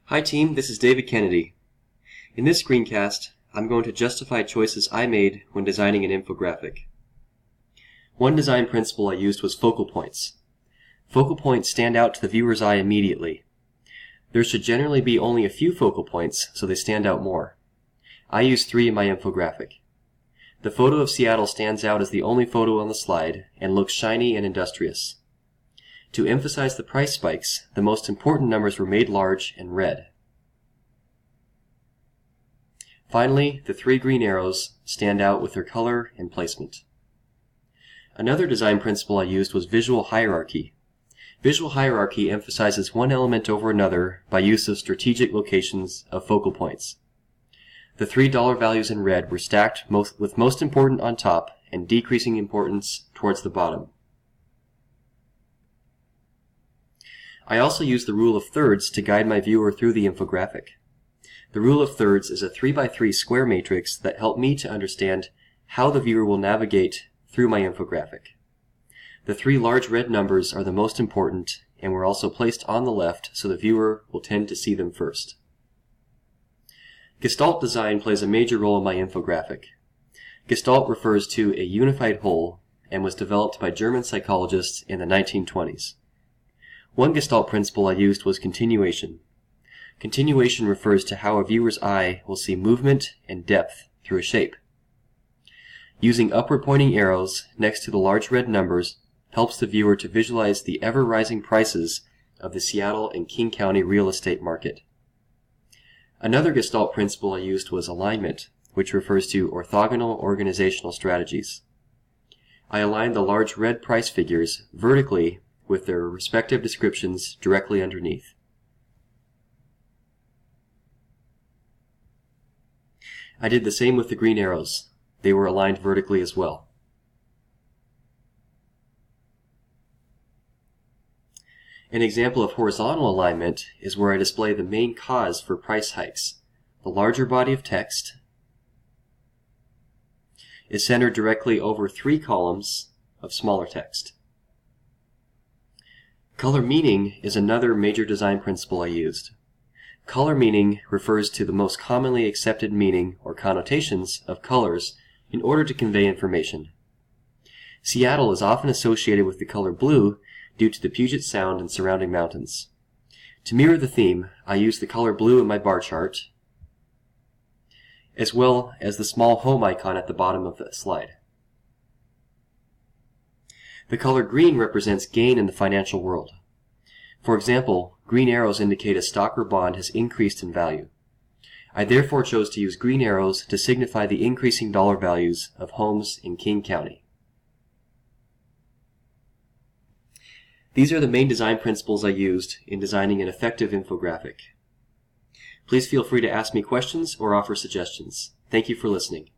Hi team, this is David Kennedy. In this screencast, I'm going to justify choices I made when designing an infographic. One design principle I used was focal points. Focal points stand out to the viewer's eye immediately. There should generally be only a few focal points, so they stand out more. I used 3 in my infographic. The photo of Seattle stands out as the only photo on the slide and looks shiny and industrious. To emphasize the price spikes, the most important numbers were made large and red. Finally, the 3 green arrows stand out with their color and placement. Another design principle I used was visual hierarchy. Visual hierarchy emphasizes one element over another by use of strategic locations of focal points. The 3 dollar values in red were stacked with most important on top and decreasing importance towards the bottom. I also used the rule of thirds to guide my viewer through the infographic. The rule of thirds is a 3x3 square matrix that helped me to understand how the viewer will navigate through my infographic. The 3 large red numbers are the most important and were also placed on the left so the viewer will tend to see them first. Gestalt design plays a major role in my infographic. Gestalt refers to a unified whole and was developed by German psychologists in the 1920s. One Gestalt principle I used was continuation. Continuation refers to how a viewer's eye will see movement and depth through a shape. Using upward pointing arrows next to the large red numbers helps the viewer to visualize the ever-rising prices of the Seattle and King County real estate market. Another Gestalt principle I used was alignment, which refers to orthogonal organizational strategies. I aligned the large red price figures vertically with their respective descriptions directly underneath. I did the same with the green arrows. They were aligned vertically as well. An example of horizontal alignment is where I display the main cause for price hikes. The larger body of text is centered directly over 3 columns of smaller text. Color meaning is another major design principle I used. Color meaning refers to the most commonly accepted meaning or connotations of colors in order to convey information. Seattle is often associated with the color blue due to the Puget Sound and surrounding mountains. To mirror the theme, I used the color blue in my bar chart, as well as the small home icon at the bottom of the slide. The color green represents gain in the financial world. For example, green arrows indicate a stock or bond has increased in value. I therefore chose to use green arrows to signify the increasing dollar values of homes in King County. These are the main design principles I used in designing an effective infographic. Please feel free to ask me questions or offer suggestions. Thank you for listening.